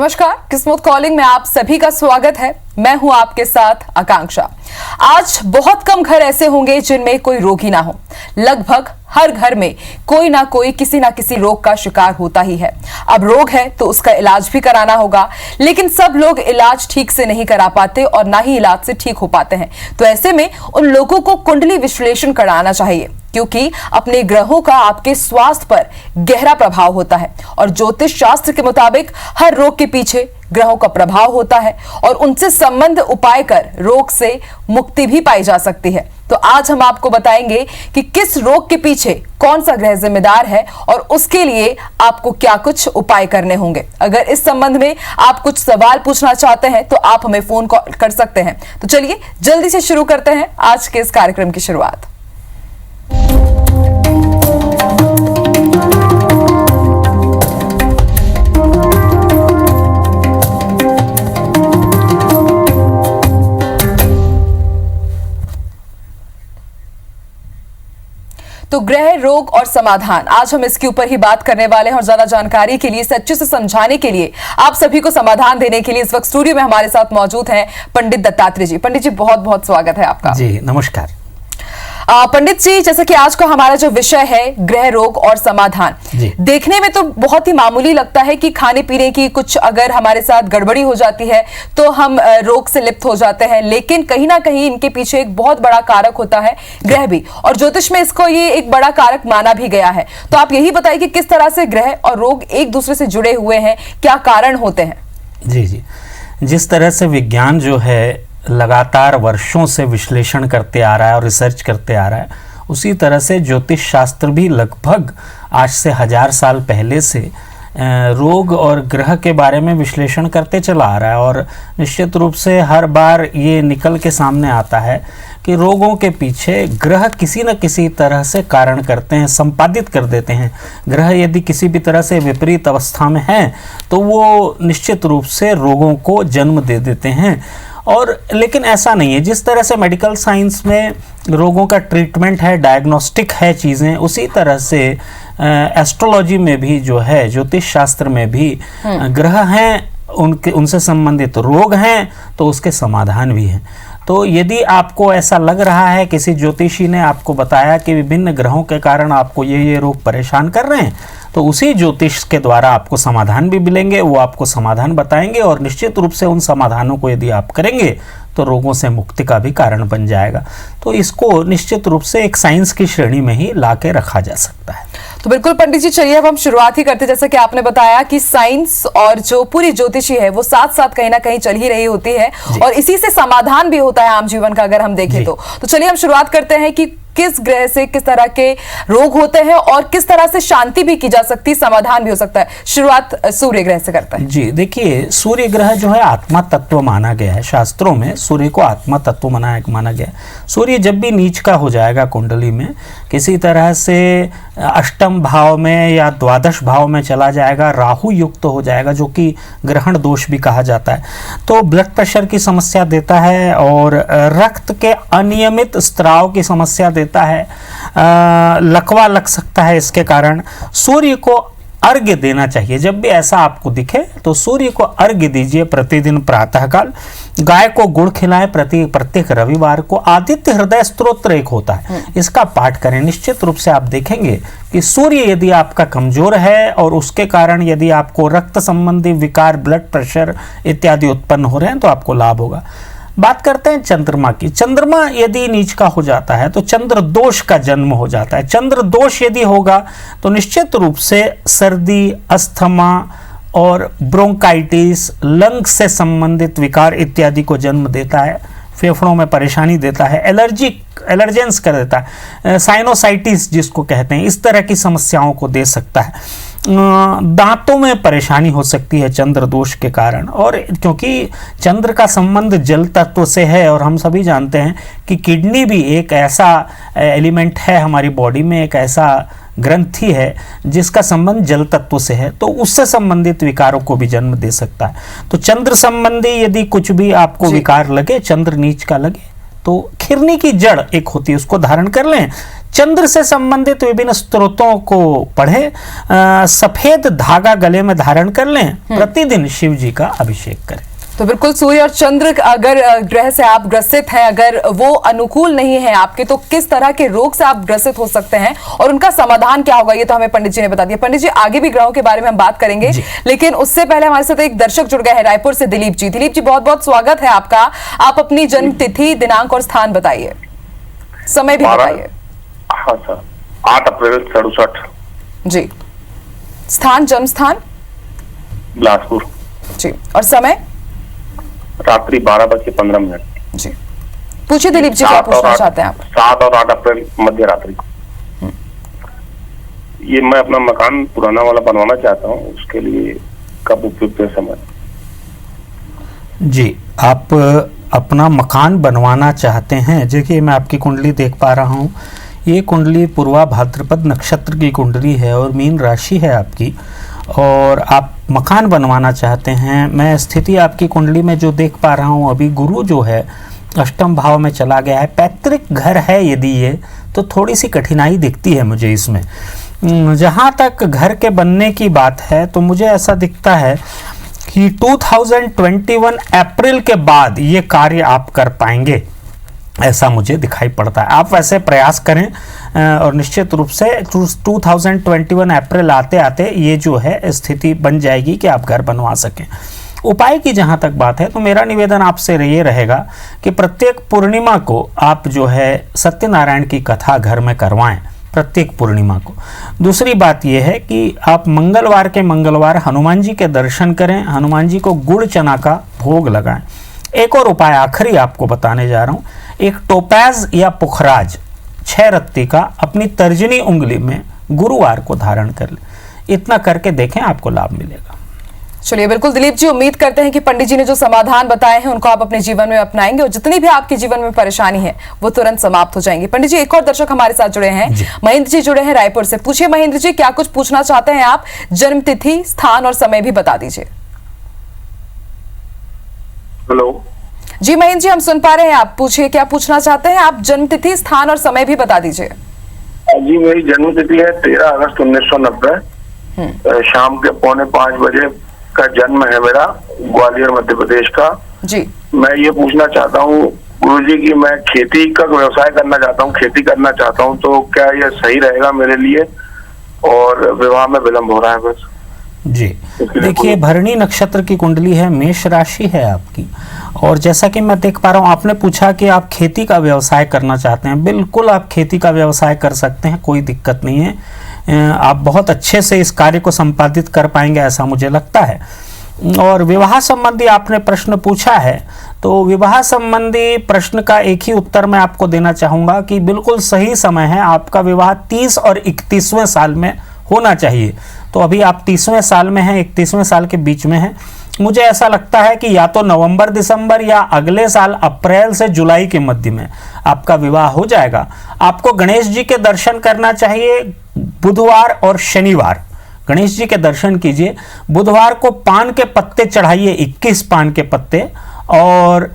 नमस्कार, किस्मत कॉलिंग में आप सभी का स्वागत है। मैं हूं आपके साथ आकांक्षा। आज बहुत कम घर ऐसे होंगे जिनमें कोई रोगी ना हो। लगभग हर घर में कोई ना कोई किसी ना किसी रोग का शिकार होता ही है। अब रोग है तो उसका इलाज भी कराना होगा, लेकिन सब लोग इलाज ठीक से नहीं करा पाते और ना ही इलाज से ठीक हो पाते हैं। तो ऐसे में उन लोगों को कुंडली विश्लेषण कराना चाहिए, क्योंकि अपने ग्रहों का आपके स्वास्थ्य पर गहरा प्रभाव होता है और ज्योतिष शास्त्र के मुताबिक हर रोग के पीछे ग्रहों का प्रभाव होता है और उनसे संबंध उपाय कर रोग से मुक्ति भी पाई जा सकती है। तो आज हम आपको बताएंगे कि किस रोग के पीछे कौन सा ग्रह जिम्मेदार है और उसके लिए आपको क्या कुछ उपाय करने होंगे। अगर इस संबंध में आप कुछ सवाल पूछना चाहते हैं तो आप हमें फोन कॉल कर सकते हैं। तो चलिए जल्दी से शुरू करते हैं आज के इस कार्यक्रम की शुरुआत। तो ग्रह, रोग और समाधान, आज हम इसके ऊपर ही बात करने वाले हैं और ज्यादा जानकारी के लिए, अच्छे से समझाने के लिए, आप सभी को समाधान देने के लिए इस वक्त स्टूडियो में हमारे साथ मौजूद हैं पंडित दत्तात्रेय जी। पंडित जी, बहुत बहुत स्वागत है आपका। जी नमस्कार। पंडित जी, जैसे कि आज का हमारा जो विषय है ग्रह, रोग और समाधान, देखने में तो बहुत ही मामूली लगता है कि खाने पीने की कुछ अगर हमारे साथ गड़बड़ी हो जाती है तो हम रोग से लिप्त हो जाते हैं, लेकिन कहीं ना कहीं इनके पीछे एक बहुत बड़ा कारक होता है ग्रह भी, और ज्योतिष में इसको ये एक बड़ा कारक माना भी गया है। तो आप यही बताइए कि किस तरह से ग्रह और रोग एक दूसरे से जुड़े हुए हैं, क्या कारण होते हैं? जी, जिस तरह से विज्ञान जो है लगातार वर्षों से विश्लेषण करते आ रहा है और रिसर्च करते आ रहा है, उसी तरह से ज्योतिष शास्त्र भी लगभग आज से 1000 साल पहले से रोग और ग्रह के बारे में विश्लेषण करते चला आ रहा है। और निश्चित रूप से हर बार ये निकल के सामने आता है कि रोगों के पीछे ग्रह किसी न किसी तरह से कारण करते हैं, संपादित कर देते हैं। ग्रह यदि किसी भी तरह से विपरीत अवस्था में हैं तो वो निश्चित रूप से रोगों को जन्म दे देते हैं। और लेकिन ऐसा नहीं है, जिस तरह से मेडिकल साइंस में रोगों का ट्रीटमेंट है, डायग्नोस्टिक है चीज़ें, उसी तरह से एस्ट्रोलॉजी में भी जो है, ज्योतिष शास्त्र में भी ग्रह हैं, उनसे संबंधित रोग हैं तो उसके समाधान भी हैं। तो यदि आपको ऐसा लग रहा है, किसी ज्योतिषी ने आपको बताया कि विभिन्न ग्रहों के कारण आपको ये रोग परेशान कर रहे हैं, तो उसी ज्योतिष के द्वारा आपको समाधान भी मिलेंगे। वो आपको समाधान बताएंगे और निश्चित रूप से उन समाधानों को यदि आप करेंगे तो रोगों से मुक्ति का भी कारण बन जाएगा। तो इसको निश्चित रूप से एक साइंस की श्रेणी में ही ला के रखा जा सकता है। तो बिल्कुल पंडित जी, चलिए अब हम शुरुआत ही करते हैं। जैसा कि आपने बताया कि साइंस और जो पूरी ज्योतिषी है वो साथ साथ कहीं ना कहीं चल ही रही होती है और इसी से समाधान भी होता है आम जीवन का, अगर हम देखें तो चलिए हम शुरुआत करते हैं कि किस ग्रह से किस तरह के रोग होते हैं और किस तरह से शांति भी की जा सकती है, समाधान भी हो सकता है। शुरुआत सूर्य ग्रह से करते हैं। जी देखिए, सूर्य ग्रह जो है आत्मा तत्व माना गया है। शास्त्रों में सूर्य को आत्मा तत्व माना गया है। सूर्य जब भी नीच का हो जाएगा कुंडली में, किसी तरह से अष्टम भाव में या द्वादश भाव में चला जाएगा, राहु युक्त हो जाएगा, जो कि ग्रहण दोष भी कहा जाता है, तो ब्लड प्रेशर की समस्या देता है और रक्त के अनियमित स्त्राव की समस्या देता है, लकवा लग सकता है। इसके कारण सूर्य को अर्घ्य देना चाहिए। जब भी ऐसा आपको दिखे तो सूर्य को अर्घ्य दीजिए प्रतिदिन प्रातःकाल। गाय को गुड़ खिलाएं प्रत्येक रविवार को। आदित्य हृदय स्तोत्र एक होता है, इसका पाठ करें। निश्चित रूप से आप देखेंगे कि सूर्य यदि आपका कमजोर है और उसके कारण यदि आपको रक्त संबंधी विकार, ब्लड प्रेशर इत्यादि उत्पन्न हो रहे हैं तो आपको लाभ होगा। बात करते हैं चंद्रमा की। चंद्रमा यदि नीच का हो जाता है तो चंद्र दोष का जन्म हो जाता है। चंद्र दोष यदि होगा तो निश्चित रूप से सर्दी, अस्थमा और ब्रोंकाइटिस, लंग से संबंधित विकार इत्यादि को जन्म देता है, फेफड़ों में परेशानी देता है, एलर्जेंस कर देता है, साइनोसाइटिस जिसको कहते हैं, इस तरह की समस्याओं को दे सकता है। दांतों में परेशानी हो सकती है चंद्र दोष के कारण, और क्योंकि चंद्र का संबंध जल तत्व से है और हम सभी जानते हैं कि किडनी भी एक ऐसा एलिमेंट है हमारी बॉडी में, एक ऐसा ग्रंथि है जिसका संबंध जल तत्व से है, तो उससे संबंधित विकारों को भी जन्म दे सकता है। तो चंद्र संबंधी यदि कुछ भी आपको विकार लगे, चंद्र नीच का लगे, तो खिरनी की जड़ एक होती है, उसको धारण कर लें। चंद्र से संबंधित विभिन्न स्त्रोतों को पढ़ें। सफेद धागा गले में धारण कर लें। प्रतिदिन शिव जी का अभिषेक करें। तो बिल्कुल सूर्य और चंद्र अगर ग्रह से आप ग्रसित हैं, अगर वो अनुकूल नहीं है आपके, तो किस तरह के रोग से आप ग्रसित हो सकते हैं और उनका समाधान क्या होगा, ये तो हमें पंडित जी ने बता दिया। पंडित जी, आगे भी ग्रहों के बारे में हम बात करेंगे, लेकिन उससे पहले हमारे साथ एक दर्शक जुड़ गए हैं रायपुर से, दिलीप जी। दिलीप जी, बहुत बहुत स्वागत है आपका। आप अपनी जन्म तिथि, दिनांक और स्थान बताइए, समय भी बताइए। हाँ सर, 8 अप्रैल 67। जी। स्थान, जन्म स्थान? बिलासपुर। जी। और समय? रात्रि 12:15। जी। पूछिए दिलीप जी, क्या पूछना चाहते हैं आप? 7 और 8 अप्रैल मध्य रात्रि। ये मैं अपना मकान पुराना वाला बनवाना चाहता हूँ, उसके लिए कब उपयुक्त है समय? जी, आप अपना मकान बनवाना चाहते हैं। देखिए, मैं आपकी कुंडली देख पा रहा हूँ। ये कुंडली पूर्वा भाद्रपद नक्षत्र की कुंडली है और मीन राशि है आपकी, और आप मकान बनवाना चाहते हैं। मैं स्थिति आपकी कुंडली में जो देख पा रहा हूँ, अभी गुरु जो है अष्टम भाव में चला गया है। पैतृक घर है यदि ये, तो थोड़ी सी कठिनाई दिखती है मुझे इसमें। जहाँ तक घर के बनने की बात है, तो मुझे ऐसा दिखता है कि 2021 अप्रैल के बाद ये कार्य आप कर पाएंगे, ऐसा मुझे दिखाई पड़ता है। आप वैसे प्रयास करें और निश्चित रूप से 2021 अप्रैल आते आते ये जो है स्थिति बन जाएगी कि आप घर बनवा सकें। उपाय की जहाँ तक बात है, तो मेरा निवेदन आपसे ये रहेगा कि प्रत्येक पूर्णिमा को आप जो है सत्यनारायण की कथा घर में करवाएं, प्रत्येक पूर्णिमा को। दूसरी बात यह है कि आप मंगलवार के मंगलवार हनुमान जी के दर्शन करें, हनुमान जी को गुड़ चना का भोग लगाएं। एक और उपाय आखिरी आपको बताने जा रहा हूँ। एक टोपैज या पुखराज 6 रत्ती का अपनी तर्जनी उंगली में गुरुवार को धारण कर ले। इतना करके देखें, आपको लाभ मिलेगा। चलिए, बिल्कुल दिलीप जी, उम्मीद करते हैं कि पंडित जी ने जो समाधान बताए हैं उनको आप अपने जीवन में अपनाएंगे और जितनी भी आपके जीवन में परेशानी है वो तुरंत समाप्त हो जाएंगी। पंडित जी, एक और दर्शक हमारे साथ जुड़े हैं, महेंद्र जी जुड़े हैं रायपुर से। पूछिए महेंद्र जी, क्या कुछ पूछना चाहते हैं आप? जन्म तिथि, स्थान और समय भी बता दीजिए। हेलो जी महेंद्र जी, हम सुन पा रहे हैं, आप पूछिए क्या पूछना चाहते हैं आप? जन्म तिथि, स्थान और समय भी बता दीजिए। जी, मेरी जन्म तिथि है 13 अगस्त 1990। शाम के 4:45 बजे का जन्म है मेरा, ग्वालियर मध्य प्रदेश का। जी। मैं ये पूछना चाहता हूँ गुरुजी की, मैं खेती का व्यवसाय करना चाहता हूँ, खेती करना चाहता हूँ, तो क्या ये सही रहेगा मेरे लिए? और विवाह में विलम्ब हो रहा है बस। जी, देखिए, भरणी नक्षत्र की कुंडली है, मेष राशि है आपकी, और जैसा कि मैं देख पा रहा हूँ, आपने पूछा कि आप खेती का व्यवसाय करना चाहते हैं। बिल्कुल आप खेती का व्यवसाय कर सकते हैं, कोई दिक्कत नहीं है। आप बहुत अच्छे से इस कार्य को संपादित कर पाएंगे, ऐसा मुझे लगता है। और विवाह संबंधी आपने प्रश्न पूछा है, तो विवाह संबंधी प्रश्न का एक ही उत्तर मैं आपको देना चाहूँगा कि बिल्कुल सही समय है। आपका विवाह 30 और 31वें साल में होना चाहिए। तो अभी आप 30वें साल में हैं, 31वें साल के बीच में हैं। मुझे ऐसा लगता है कि या तो नवंबर दिसंबर या अगले साल अप्रैल से जुलाई के मध्य में आपका विवाह हो जाएगा। आपको गणेश जी के दर्शन करना चाहिए बुधवार और शनिवार। गणेश जी के दर्शन कीजिए। बुधवार को पान के पत्ते चढ़ाइए, 21 पान के पत्ते, और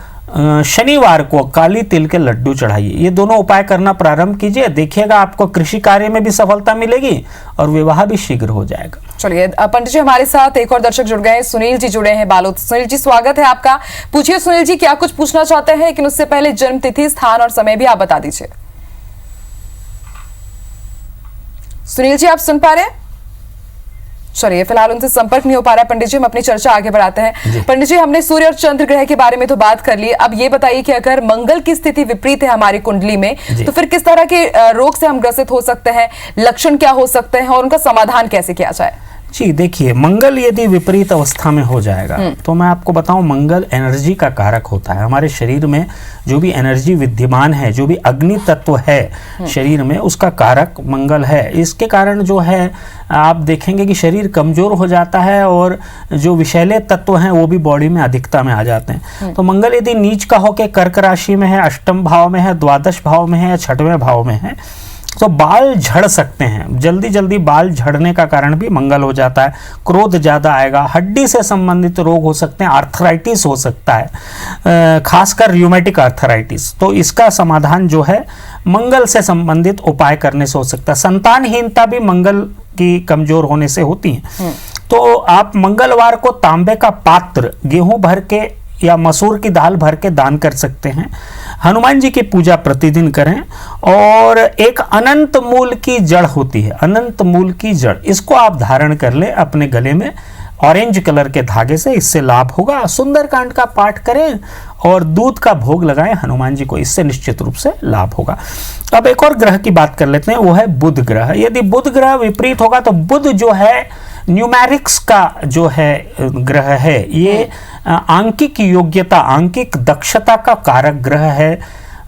शनिवार को काली तिल के लड्डू चढ़ाइए। ये दोनों उपाय करना प्रारंभ कीजिए, देखिएगा आपको कृषि कार्य में भी सफलता मिलेगी और विवाह भी शीघ्र हो जाएगा। चलिए पंडित जी, हमारे साथ एक और दर्शक जुड़ गए हैं, सुनील जी जुड़े हैं बालोद। सुनील जी, स्वागत है आपका। पूछिए सुनील जी, क्या कुछ पूछना चाहते हैं, लेकिन उससे पहले जन्म तिथि, स्थान और समय भी आप बता दीजिए। सुनील जी, आप सुन पा रहे हैं? चलिए, फिलहाल उनसे संपर्क नहीं हो पा रहा है। पंडित जी, हम अपनी चर्चा आगे बढ़ाते हैं। पंडित जी, हमने सूर्य और चंद्र ग्रह के बारे में तो बात कर ली। अब ये बताइए कि अगर मंगल की स्थिति विपरीत है हमारी कुंडली में, तो फिर किस तरह के रोग से हम ग्रसित हो सकते हैं, लक्षण क्या हो सकते हैं और उनका समाधान कैसे किया जाए? जी देखिए, मंगल यदि विपरीत अवस्था में हो जाएगा तो मैं आपको बताऊं, मंगल एनर्जी का कारक होता है। हमारे शरीर में जो भी एनर्जी विद्यमान है, जो भी अग्नि तत्व है शरीर में, उसका कारक मंगल है। इसके कारण जो है आप देखेंगे कि शरीर कमजोर हो जाता है और जो विषैले तत्व हैं वो भी बॉडी में अधिकता में आ जाते हैं। तो मंगल यदि नीच का होकर कर्क राशि में है, अष्टम भाव में है, द्वादश भाव में है या 6वें भाव में है, तो बाल झड़ सकते हैं, जल्दी जल्दी बाल झड़ने का कारण भी मंगल हो जाता है। क्रोध ज़्यादा आएगा, हड्डी से संबंधित रोग हो सकते हैं, आर्थराइटिस हो सकता है, खासकर र्यूमेटिक आर्थराइटिस। तो इसका समाधान जो है मंगल से संबंधित उपाय करने से हो सकता है। संतानहीनता भी मंगल की कमजोर होने से होती है। तो आप मंगलवार को तांबे का पात्र गेहूं भर के या मसूर की दाल भर के दान कर सकते हैं। हनुमान जी की पूजा प्रतिदिन करें। और एक अनंत मूल की जड़ होती है, अनंत मूल की जड़, इसको आप धारण कर ले अपने गले में ऑरेंज कलर के धागे से, इससे लाभ होगा। सुंदरकांड का पाठ करें और दूध का भोग लगाएं हनुमान जी को, इससे निश्चित रूप से लाभ होगा। अब एक और ग्रह की बात कर लेते हैं, वो है बुध ग्रह। यदि बुध ग्रह विपरीत होगा तो बुध जो है न्यूमेरिक्स का जो है ग्रह है, ये आंकिक योग्यता, आंकिक दक्षता का कारक ग्रह है,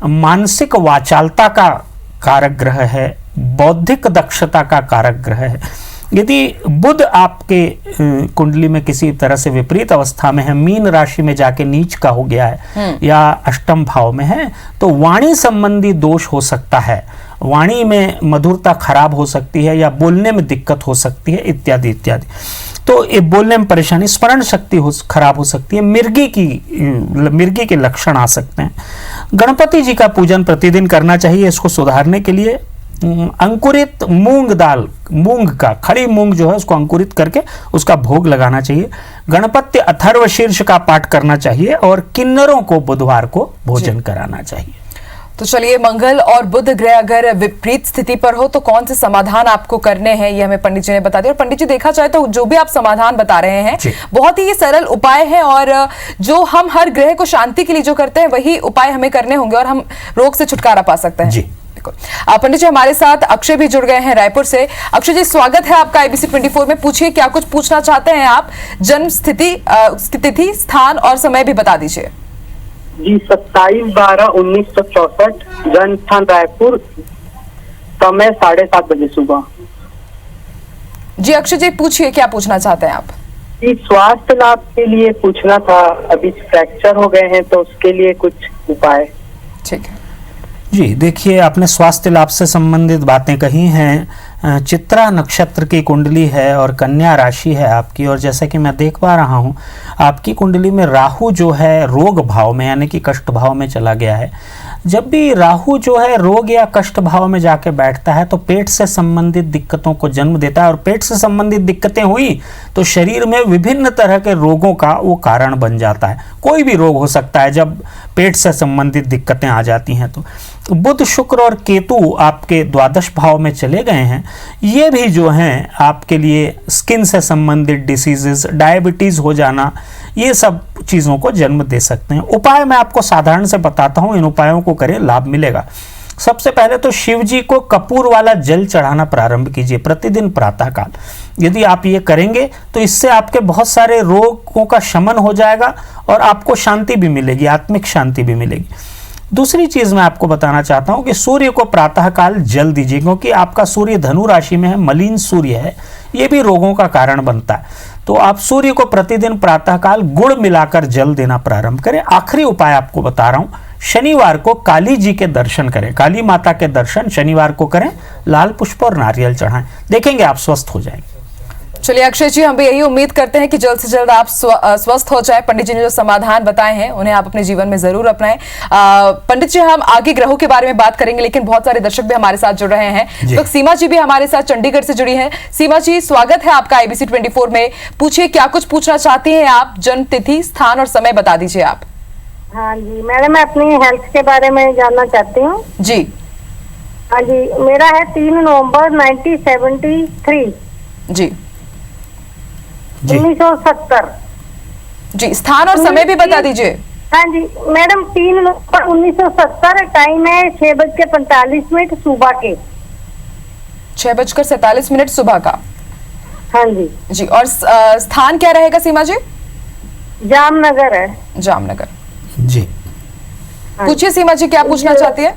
मानसिक वाचालता का कारक ग्रह है, बौद्धिक दक्षता का कारक ग्रह है। यदि बुध आपके कुंडली में किसी तरह से विपरीत अवस्था में है, मीन राशि में जाके नीच का हो गया है या अष्टम भाव में है, तो वाणी संबंधी दोष हो सकता है, वाणी में मधुरता खराब हो सकती है या बोलने में दिक्कत हो सकती है, इत्यादि इत्यादि। तो ये बोलने में परेशानी, स्मरण शक्ति खराब हो सकती है, मिर्गी के लक्षण आ सकते हैं। गणपति जी का पूजन प्रतिदिन करना चाहिए इसको सुधारने के लिए। अंकुरित मूंग दाल, मूंग का, खड़ी मूंग जो है उसको अंकुरित करके उसका भोग लगाना चाहिए। गणपति अथर्व शीर्ष का पाठ करना चाहिए और किन्नरों को बुधवार को भोजन कराना चाहिए। तो चलिए, मंगल और बुध ग्रह अगर विपरीत स्थिति पर हो तो कौन से समाधान आपको करने हैं, ये हमें पंडित जी ने बता दिया। और पंडित जी, देखा जाए तो जो भी आप समाधान बता रहे हैं बहुत ही सरल उपाय है, और जो हम हर ग्रह को शांति के लिए जो करते हैं वही उपाय हमें करने होंगे और हम रोग से छुटकारा पा सकते हैं। जी पंडित जी, हमारे साथ अक्षय भी जुड़ गए हैं रायपुर से। अक्षय जी, स्वागत है आपका IBC 24 में। पूछिए, क्या कुछ पूछना चाहते हैं आप? जन्म तिथि, स्थान और समय भी बता दीजिए। जी, 27/12/1964, जन्म स्थान रायपुर, समय 7:30 बजे सुबह। जी अक्षय जी, पूछिए, क्या पूछना चाहते हैं आप? जी, स्वास्थ्य लाभ के लिए पूछना था। अभी फ्रैक्चर हो गए हैं तो उसके लिए कुछ उपाय। ठीक है जी, देखिए, आपने स्वास्थ्य लाभ से संबंधित बातें कही हैं। चित्रा नक्षत्र की कुंडली है और कन्या राशि है आपकी, और जैसा कि मैं देख पा रहा हूँ आपकी कुंडली में राहु जो है रोग भाव में यानी कि कष्ट भाव में चला गया है। जब भी राहु जो है रोग या कष्ट भाव में जाके बैठता है तो पेट से संबंधित दिक्कतों को जन्म देता है, और पेट से संबंधित दिक्कतें हुई तो शरीर में विभिन्न तरह के रोगों का वो कारण बन जाता है। कोई भी रोग हो सकता है जब पेट से संबंधित दिक्कतें आ जाती हैं। तो बुध, शुक्र और केतु आपके द्वादश भाव में चले गए हैं। ये भी जो हैं आपके लिए स्किन से संबंधित डिसीजेस, डायबिटीज़ हो जाना, ये सब चीज़ों को जन्म दे सकते हैं। उपाय मैं आपको साधारण से बताता हूँ, इन उपायों को करें, लाभ मिलेगा। सबसे पहले तो शिव जी को कपूर वाला जल चढ़ाना प्रारंभ कीजिए प्रतिदिन प्रातःकाल। यदि आप ये करेंगे तो इससे आपके बहुत सारे रोगों का शमन हो जाएगा और आपको शांति भी मिलेगी, आत्मिक शांति भी मिलेगी। दूसरी चीज मैं आपको बताना चाहता हूं कि सूर्य को प्रातःकाल जल दीजिए, क्योंकि आपका सूर्य धनु राशि में है, मलिन सूर्य है, ये भी रोगों का कारण बनता है। तो आप सूर्य को प्रतिदिन प्रातःकाल गुड़ मिलाकर जल देना प्रारंभ करें। आखिरी उपाय आपको बता रहा हूं, शनिवार को काली जी के दर्शन करें, काली माता के दर्शन शनिवार को करें, लाल पुष्प और नारियल चढ़ाएं, देखेंगे आप स्वस्थ हो जाएंगे। चलिए अक्षय जी, हम भी यही उम्मीद करते हैं कि जल्द से जल्द आप स्वस्थ हो जाए। पंडित जी ने जो समाधान बताए हैं उन्हें आप अपने जीवन में जरूर अपनाएं। पंडित जी, हम आगे ग्रहों के बारे में बात करेंगे, लेकिन बहुत सारे दर्शक भी हमारे साथ जुड़ रहे हैं। तो सीमा जी भी हमारे साथ चंडीगढ़ से जुड़ी हैं। सीमा जी, स्वागत है आपका IBC 24 में। पूछिए, क्या कुछ पूछना चाहती हैं आप? जन्म तिथि, स्थान और समय बता दीजिए आप। हाँ जी मैडम, मैं अपनी हेल्थ के बारे में जानना चाहती हूँ। जी हाँ जी, मेरा है 3 नवंबर 1973। जी 1970। जी, स्थान और समय भी बता दीजिए। हाँ जी मैडम, 3 नवंबर 1970, टाइम है 6:45 सुबह के। 6:47 सुबह का। हाँ जी जी, और स्थान क्या रहेगा सीमा जी? जामनगर है। जामनगर जी। पूछिए सीमा जी, क्या पूछना चाहती है?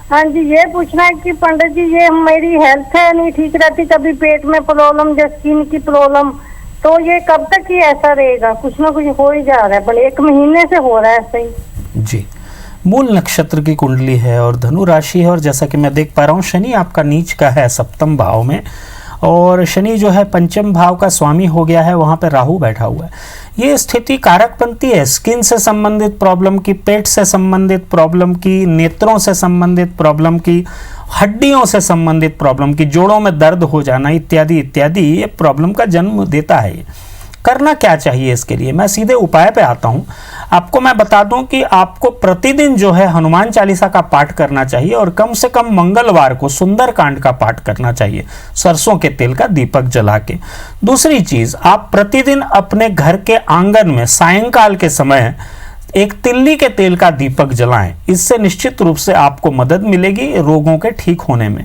हाँ जी, ये पूछना है कि पंडित जी, ये मेरी हेल्थ है नहीं ठीक रहती, कभी पेट में प्रॉब्लम, जो स्किन की प्रॉब्लम, तो ये कब तक ही ऐसा रहेगा? कुछ ना कुछ हो ही जा रहा है, बल्कि 1 महीने से हो रहा है ऐसा ही। जी, मूल नक्षत्र की कुंडली है और धनु राशि है, और जैसा कि मैं देख पा रहा हूँ शनि आपका नीच का है सप्तम भाव में, और शनि जो है पंचम भाव का स्वामी हो गया है, वहाँ पे राहु बैठा हुआ है। ये स्थिति कारक बनती है स्किन से संबंधित प्रॉब्लम की, पेट से संबंधित प्रॉब्लम की, नेत्रों से संबंधित प्रॉब्लम की, हड्डियों से संबंधित प्रॉब्लम की, जोड़ों में दर्द हो जाना इत्यादि इत्यादि ये प्रॉब्लम का जन्म देता है। करना क्या चाहिए इसके लिए, मैं सीधे उपाय पे आता हूँ। आपको मैं बता दूं कि आपको प्रतिदिन जो है हनुमान चालीसा का पाठ करना चाहिए, और कम से कम मंगलवार को सुंदरकांड का पाठ करना चाहिए सरसों के तेल का दीपक जला के। दूसरी चीज, आप प्रतिदिन अपने घर के आंगन में सायंकाल के समय एक तिल्ली के तेल का दीपक जलाएं। इससे निश्चित रूप से आपको मदद मिलेगी रोगों के ठीक होने में।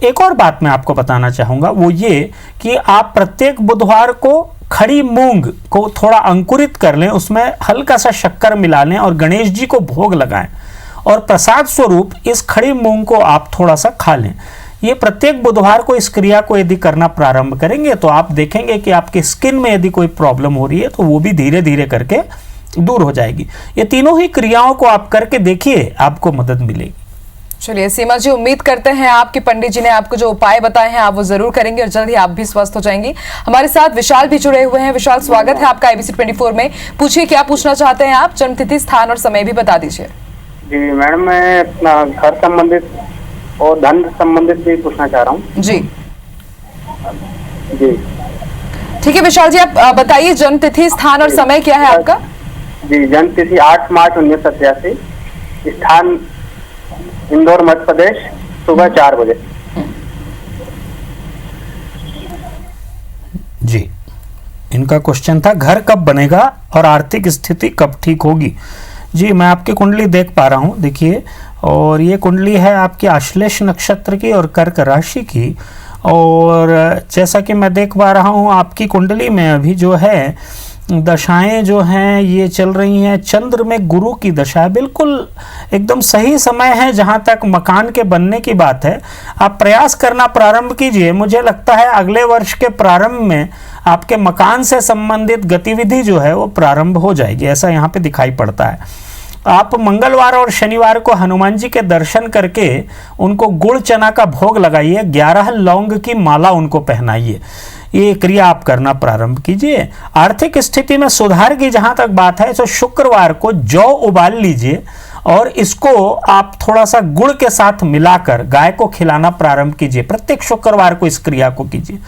एक और बात मैं आपको बताना चाहूंगा, वो ये कि आप प्रत्येक बुधवार को खड़ी मूंग को थोड़ा अंकुरित कर लें, उसमें हल्का सा शक्कर मिला लें और गणेश जी को भोग लगाएं, और प्रसाद स्वरूप इस खड़ी मूंग को आप थोड़ा सा खा लें। ये प्रत्येक बुधवार को इस क्रिया को यदि करना प्रारंभ करेंगे तो आप देखेंगे कि आपकी स्किन में यदि कोई प्रॉब्लम हो रही है तो वो भी धीरे धीरे करके दूर हो जाएगी। ये तीनों ही क्रियाओं को आप करके देखिए, आपको मदद मिलेगी। चलिए सीमा जी, उम्मीद करते हैं आपके पंडित जी ने आपको जो उपाय बताए हैं आप वो जरूर करेंगे और जल्द ही आप भी स्वस्थ हो जाएंगी। हमारे साथ विशाल भी जुड़े हुए हैं। विशाल, स्वागत है आपका ABC 24 में। पूछिए क्या पूछना चाहते हैं आप, जन्मतिथि, स्थान और समय भी बता दीजिए। जी मैडम, मैं अपना घर संबंधित और धन संबंधित भी पूछना चाह रहा हूँ। जी जी ठीक है विशाल जी, आप बताइए जन्मतिथि, स्थान और समय क्या है आपका। जी, जन्म तिथि 8 मार्च 1987, स्थान इंदौर मध्य प्रदेश, सुबह 4 बजे। जी, इनका क्वेश्चन था घर कब बनेगा और आर्थिक स्थिति कब ठीक होगी। जी, मैं आपकी कुंडली देख पा रहा हूँ, देखिए, और ये कुंडली है आपकी आश्लेष नक्षत्र की और कर्क राशि की। और जैसा कि मैं देख पा रहा हूँ आपकी कुंडली में अभी जो है दशाएं जो हैं ये चल रही हैं। चंद्र में गुरु की दशा है, बिल्कुल एकदम सही समय है। जहां तक मकान के बनने की बात है, आप प्रयास करना प्रारंभ कीजिए। मुझे लगता है अगले वर्ष के प्रारंभ में आपके मकान से संबंधित गतिविधि जो है वो प्रारंभ हो जाएगी, ऐसा यहाँ पे दिखाई पड़ता है। आप मंगलवार और शनिवार को हनुमान जी के दर्शन करके उनको गुड़ चना का भोग लगाइए, 11 लौंग की माला उनको पहनाइए। ये क्रिया आप करना प्रारंभ कीजिए। आर्थिक स्थिति में सुधार की जहां तक बात है तो शुक्रवार को जौ उबाल लीजिए और इसको आप थोड़ा सा गुड़ के साथ मिलाकर गाय को खिलाना प्रारंभ कीजिए। प्रत्येक शुक्रवार को इस क्रिया को कीजिए।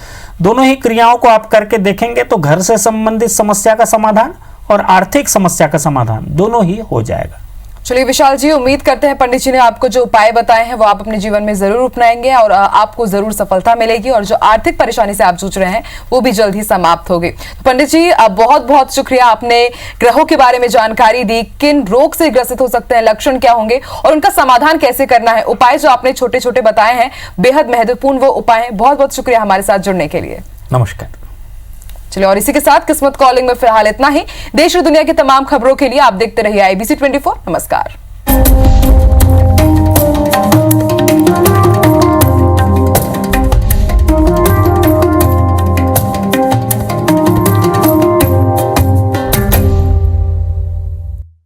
दोनों ही क्रियाओं को आप करके देखेंगे तो घर से संबंधित समस्या का समाधान और आर्थिक समस्या का समाधान दोनों ही हो जाएगा। चलिए विशाल जी, उम्मीद करते हैं पंडित जी ने आपको जो उपाय बताए हैं वो आप अपने जीवन में जरूर अपनाएंगे और आपको जरूर सफलता मिलेगी और जो आर्थिक परेशानी से आप जूझ रहे हैं वो भी जल्द ही समाप्त होगी। तो पंडित जी बहुत बहुत शुक्रिया, आपने ग्रहों के बारे में जानकारी दी, किन रोग से ग्रसित हो सकते हैं, लक्षण क्या होंगे और उनका समाधान कैसे करना है। उपाय जो आपने छोटे छोटे बताए हैं बेहद महत्वपूर्ण वो उपाय हैं। बहुत बहुत शुक्रिया हमारे साथ जुड़ने के लिए। नमस्कार। चलिए और इसी के साथ किस्मत कॉलिंग में फिलहाल इतना ही। देश और दुनिया की तमाम खबरों के लिए आप देखते रहिए ABC 24। नमस्कार।